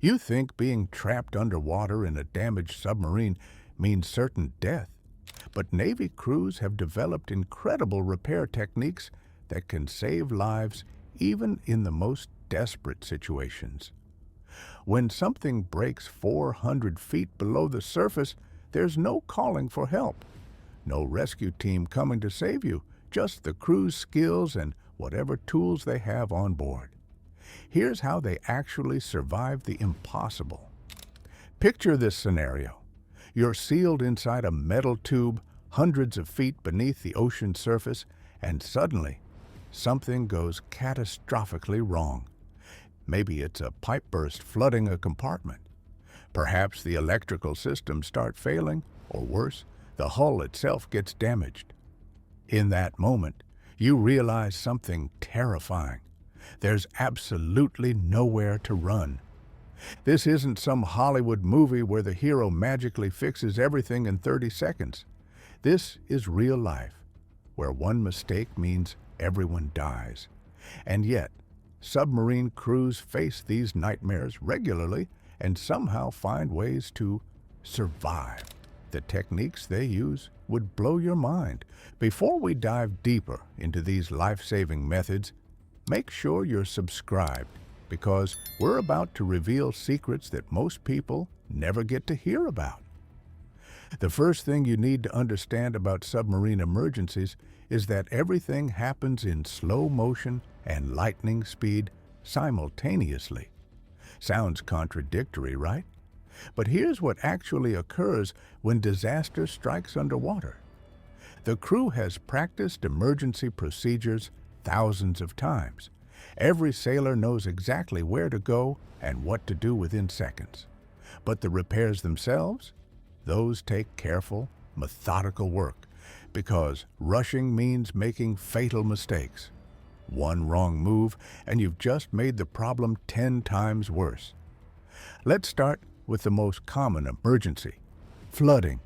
You think being trapped underwater in a damaged submarine means certain death, but Navy crews have developed incredible repair techniques that can save lives even in the most desperate situations. When something breaks 400 feet below the surface, there's no calling for help, no rescue team coming to save you, just the crew's skills and whatever tools they have on board. Here's how they actually survive the impossible. Picture this scenario. You're sealed inside a metal tube hundreds of feet beneath the ocean surface, and suddenly, something goes catastrophically wrong. Maybe it's a pipe burst flooding a compartment. Perhaps the electrical systems start failing, or worse, the hull itself gets damaged. In that moment, you realize something terrifying. There's absolutely nowhere to run. This isn't some Hollywood movie where the hero magically fixes everything in 30 seconds. This is real life, where one mistake means everyone dies. And yet, submarine crews face these nightmares regularly and somehow find ways to survive. The techniques they use would blow your mind. Before we dive deeper into these life-saving methods, make sure you're subscribed, because we're about to reveal secrets that most people never get to hear about. The first thing you need to understand about submarine emergencies is that everything happens in slow motion and lightning speed simultaneously. Sounds contradictory, right? But here's what actually occurs when disaster strikes underwater. The crew has practiced emergency procedures thousands of times. Every sailor knows exactly where to go and what to do within seconds. But the repairs themselves, those take careful, methodical work, because rushing means making fatal mistakes. One wrong move, and you've just made the problem 10 times worse. Let's start with the most common emergency: flooding.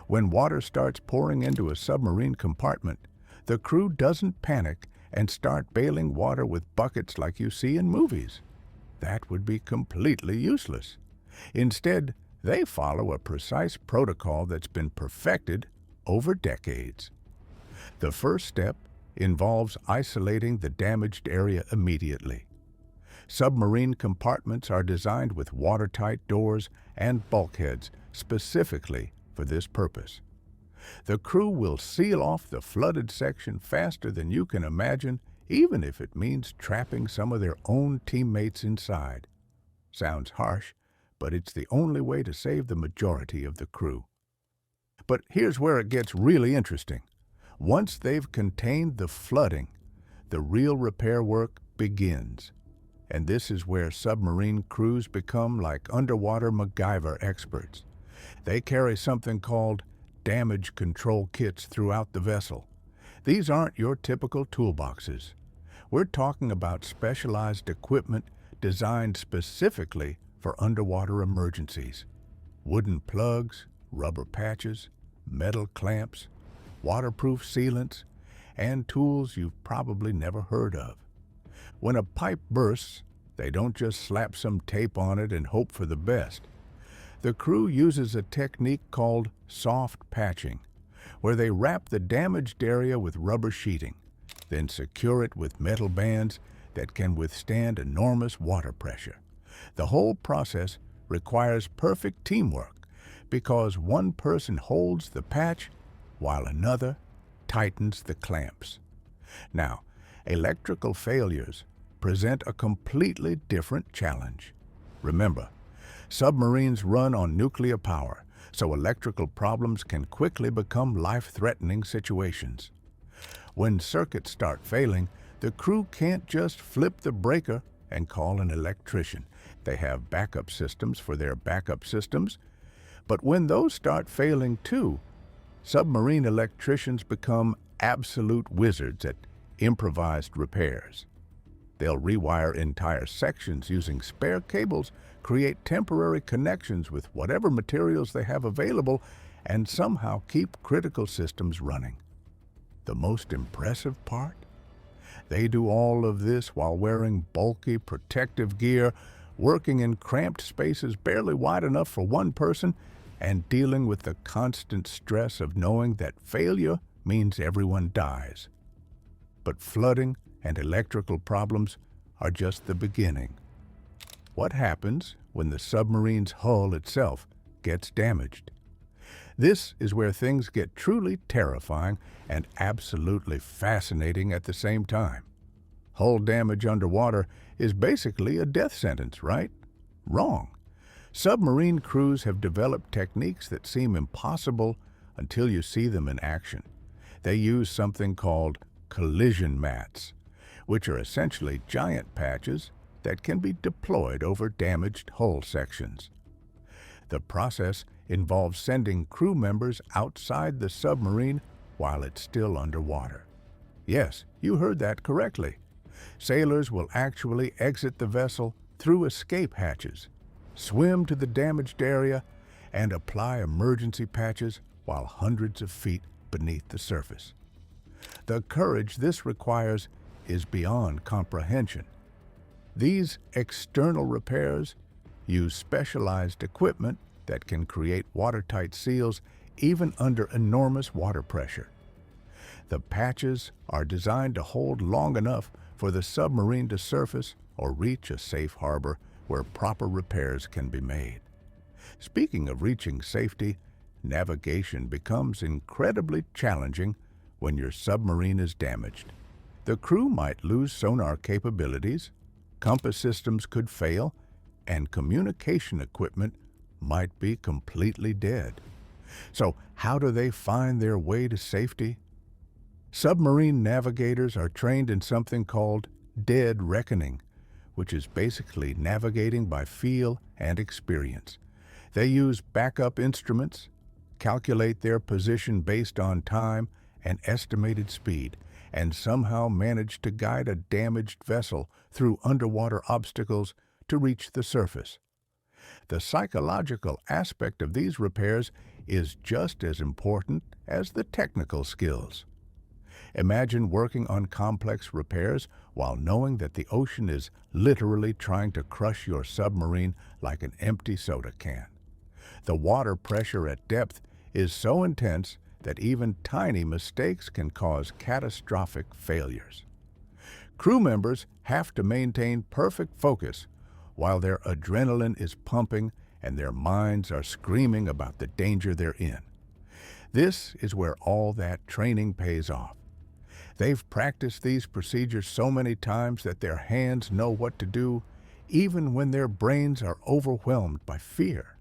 When water starts pouring into a submarine compartment, the crew doesn't panic and start bailing water with buckets like you see in movies. That would be completely useless. Instead, they follow a precise protocol that's been perfected over decades. The first step involves isolating the damaged area immediately. Submarine compartments are designed with watertight doors and bulkheads specifically for this purpose. The crew will seal off the flooded section faster than you can imagine, even if it means trapping some of their own teammates inside. Sounds harsh, but it's the only way to save the majority of the crew. But here's where it gets really interesting. Once they've contained the flooding, the real repair work begins. And this is where submarine crews become like underwater MacGyver experts. They carry something called damage control kits throughout the vessel. These aren't your typical toolboxes. We're talking about specialized equipment designed specifically for underwater emergencies. Wooden plugs, rubber patches, metal clamps, waterproof sealants, and tools you've probably never heard of. When a pipe bursts, they don't just slap some tape on it and hope for the best. The crew uses a technique called soft patching, where they wrap the damaged area with rubber sheeting, then secure it with metal bands that can withstand enormous water pressure. The whole process requires perfect teamwork, because one person holds the patch while another tightens the clamps. Now, electrical failures present a completely different challenge. Remember, submarines run on nuclear power, so electrical problems can quickly become life-threatening situations. When circuits start failing, the crew can't just flip the breaker and call an electrician. They have backup systems for their backup systems. But when those start failing too, submarine electricians become absolute wizards at improvised repairs. They'll rewire entire sections using spare cables, create temporary connections with whatever materials they have available, and somehow keep critical systems running. The most impressive part? They do all of this while wearing bulky protective gear, working in cramped spaces barely wide enough for one person and dealing with the constant stress of knowing that failure means everyone dies. But flooding and electrical problems are just the beginning. What happens when the submarine's hull itself gets damaged? This is where things get truly terrifying and absolutely fascinating at the same time. Hull damage underwater is basically a death sentence, right? Wrong. Submarine crews have developed techniques that seem impossible until you see them in action. They use something called collision mats, which are essentially giant patches that can be deployed over damaged hull sections. The process involves sending crew members outside the submarine while it's still underwater. Yes, you heard that correctly. Sailors will actually exit the vessel through escape hatches, swim to the damaged area, and apply emergency patches while hundreds of feet beneath the surface. The courage this requires is beyond comprehension. These external repairs use specialized equipment that can create watertight seals even under enormous water pressure. The patches are designed to hold long enough for the submarine to surface or reach a safe harbor where proper repairs can be made. Speaking of reaching safety, navigation becomes incredibly challenging when your submarine is damaged. The crew might lose sonar capabilities, compass systems could fail, and communication equipment might be completely dead. So how do they find their way to safety? Submarine navigators are trained in something called dead reckoning, which is basically navigating by feel and experience. They use backup instruments, calculate their position based on time and estimated speed, and somehow manage to guide a damaged vessel through underwater obstacles to reach the surface. The psychological aspect of these repairs is just as important as the technical skills. Imagine working on complex repairs while knowing that the ocean is literally trying to crush your submarine like an empty soda can. The water pressure at depth is so intense that even tiny mistakes can cause catastrophic failures. Crew members have to maintain perfect focus while their adrenaline is pumping and their minds are screaming about the danger they're in. This is where all that training pays off. They've practiced these procedures so many times that their hands know what to do, even when their brains are overwhelmed by fear.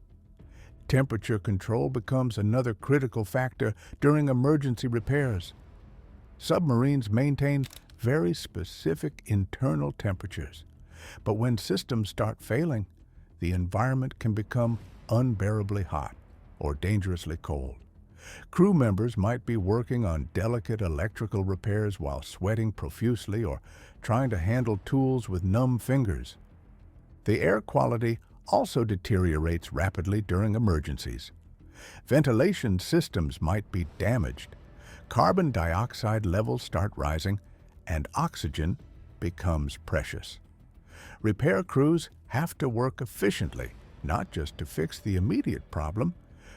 Temperature control becomes another critical factor during emergency repairs. Submarines maintain very specific internal temperatures, but when systems start failing, the environment can become unbearably hot or dangerously cold. Crew members might be working on delicate electrical repairs while sweating profusely or trying to handle tools with numb fingers. The air quality also deteriorates rapidly during emergencies. Ventilation systems might be damaged, carbon dioxide levels start rising, and oxygen becomes precious. Repair crews have to work efficiently, not just to fix the immediate problem,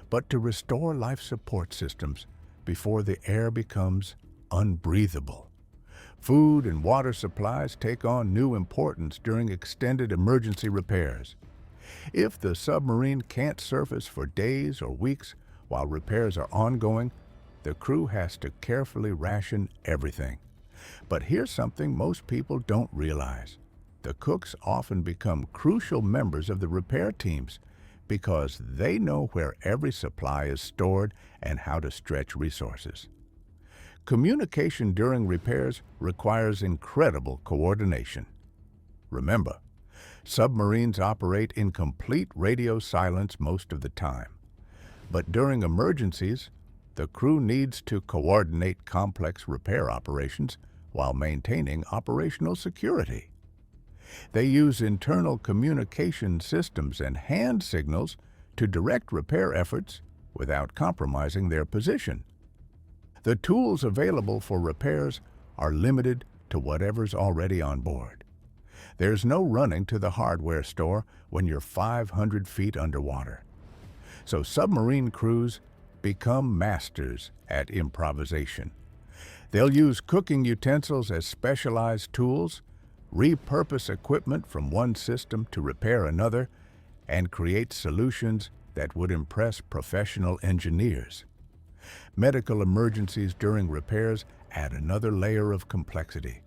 but to restore life support systems before the air becomes unbreathable. Food and water supplies take on new importance during extended emergency repairs. If the submarine can't surface for days or weeks while repairs are ongoing, the crew has to carefully ration everything. But here's something most people don't realize. The cooks often become crucial members of the repair teams because they know where every supply is stored and how to stretch resources. Communication during repairs requires incredible coordination. Remember, submarines operate in complete radio silence most of the time. But during emergencies, the crew needs to coordinate complex repair operations while maintaining operational security. They use internal communication systems and hand signals to direct repair efforts without compromising their position. The tools available for repairs are limited to whatever's already on board. There's no running to the hardware store when you're 500 feet underwater. So submarine crews become masters at improvisation. They'll use cooking utensils as specialized tools, repurpose equipment from one system to repair another, and create solutions that would impress professional engineers. Medical emergencies during repairs add another layer of complexity.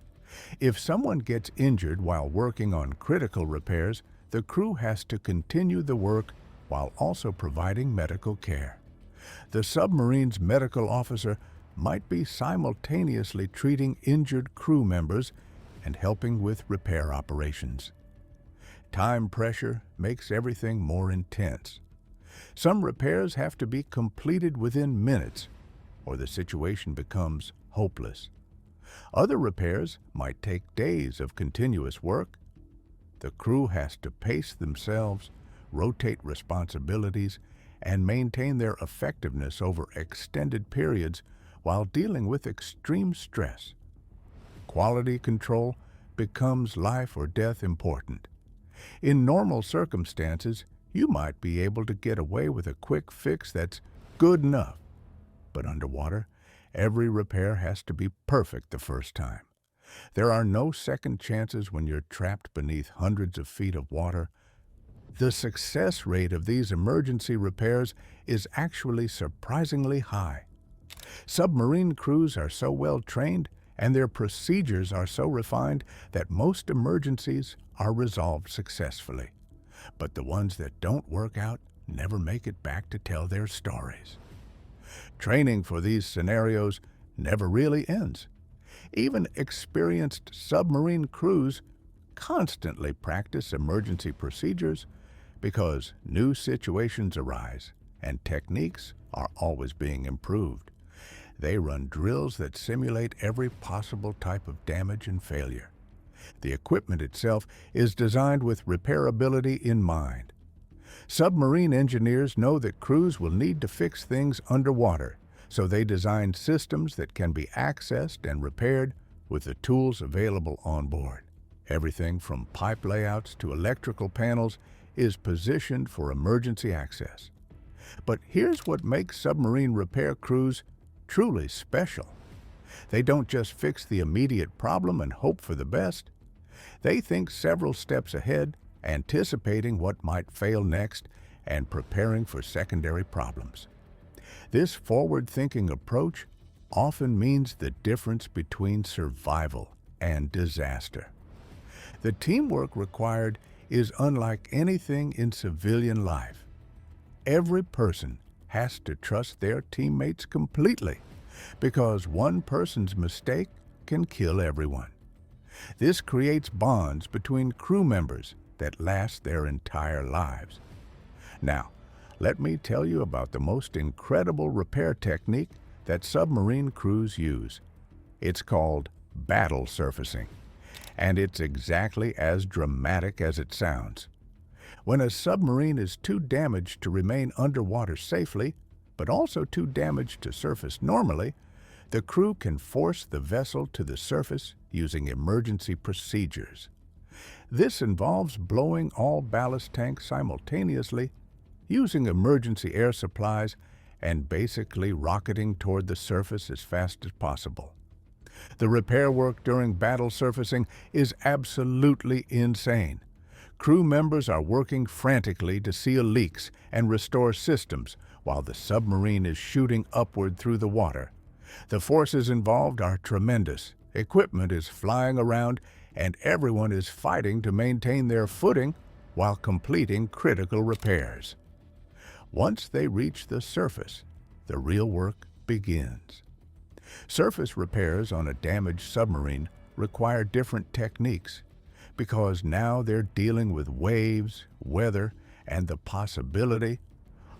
If someone gets injured while working on critical repairs, the crew has to continue the work while also providing medical care. The submarine's medical officer might be simultaneously treating injured crew members and helping with repair operations. Time pressure makes everything more intense. Some repairs have to be completed within minutes, or the situation becomes hopeless. Other repairs might take days of continuous work. The crew has to pace themselves, rotate responsibilities, and maintain their effectiveness over extended periods while dealing with extreme stress. Quality control becomes life or death important. In normal circumstances, you might be able to get away with a quick fix that's good enough. But underwater, every repair has to be perfect the first time. There are no second chances when you're trapped beneath hundreds of feet of water. The success rate of these emergency repairs is actually surprisingly high. Submarine crews are so well trained and their procedures are so refined that most emergencies are resolved successfully. But the ones that don't work out never make it back to tell their stories. Training for these scenarios never really ends. Even experienced submarine crews constantly practice emergency procedures because new situations arise and techniques are always being improved. They run drills that simulate every possible type of damage and failure. The equipment itself is designed with repairability in mind. Submarine engineers know that crews will need to fix things underwater, so they design systems that can be accessed and repaired with the tools available on board. Everything from pipe layouts to electrical panels is positioned for emergency access. But here's what makes submarine repair crews truly special. They don't just fix the immediate problem and hope for the best. They think several steps ahead, anticipating what might fail next and preparing for secondary problems. This forward-thinking approach often means the difference between survival and disaster. The teamwork required is unlike anything in civilian life. Every person has to trust their teammates completely because one person's mistake can kill everyone. This creates bonds between crew members that last their entire lives. Now, let me tell you about the most incredible repair technique that submarine crews use. It's called battle surfacing, and it's exactly as dramatic as it sounds. When a submarine is too damaged to remain underwater safely, but also too damaged to surface normally, the crew can force the vessel to the surface using emergency procedures. This involves blowing all ballast tanks simultaneously, using emergency air supplies, and basically rocketing toward the surface as fast as possible. The repair work during battle surfacing is absolutely insane. Crew members are working frantically to seal leaks and restore systems while the submarine is shooting upward through the water. The forces involved are tremendous. Equipment is flying around, and everyone is fighting to maintain their footing while completing critical repairs. Once they reach the surface, the real work begins. Surface repairs on a damaged submarine require different techniques because now they're dealing with waves, weather, and the possibility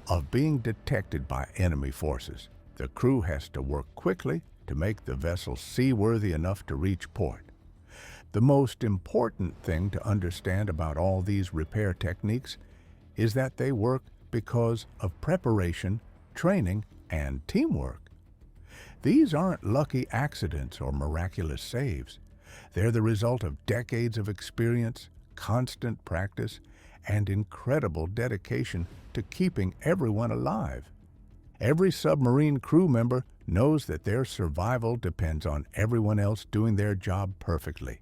of being detected by enemy forces. The crew has to work quickly to make the vessel seaworthy enough to reach port. The most important thing to understand about all these repair techniques is that they work because of preparation, training, and teamwork. These aren't lucky accidents or miraculous saves. They're the result of decades of experience, constant practice, and incredible dedication to keeping everyone alive. Every submarine crew member knows that their survival depends on everyone else doing their job perfectly.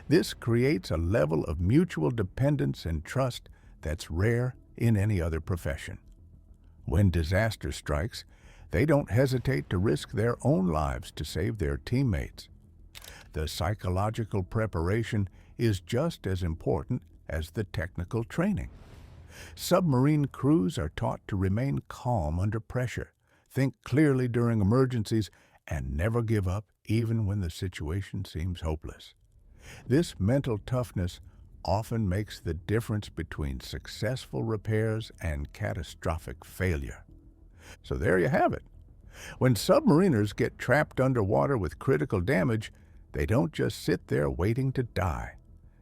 This creates a level of mutual dependence and trust that's rare in any other profession. When disaster strikes, they don't hesitate to risk their own lives to save their teammates. The psychological preparation is just as important as the technical training. Submarine crews are taught to remain calm under pressure, think clearly during emergencies, and never give up even when the situation seems hopeless. This mental toughness often makes the difference between successful repairs and catastrophic failure. So there you have it. When submariners get trapped underwater with critical damage, they don't just sit there waiting to die.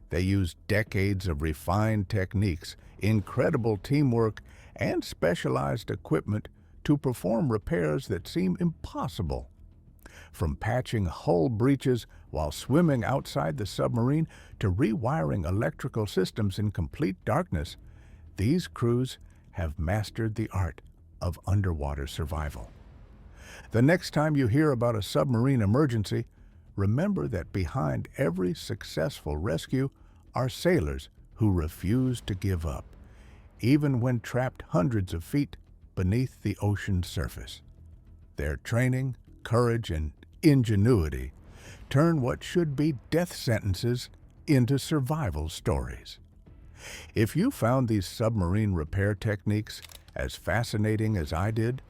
They use decades of refined techniques, incredible teamwork, and specialized equipment to perform repairs that seem impossible. From patching hull breaches while swimming outside the submarine to rewiring electrical systems in complete darkness, these crews have mastered the art of underwater survival. The next time you hear about a submarine emergency, remember that behind every successful rescue are sailors who refuse to give up, even when trapped hundreds of feet beneath the ocean's surface. Their training, courage, and ingenuity turn what should be death sentences into survival stories. If you found these submarine repair techniques as fascinating as I did,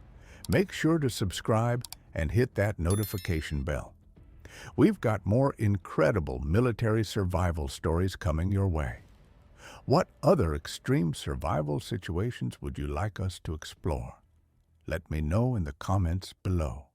make sure to subscribe and hit that notification bell. We've got more incredible military survival stories coming your way. What other extreme survival situations would you like us to explore? Let me know in the comments below.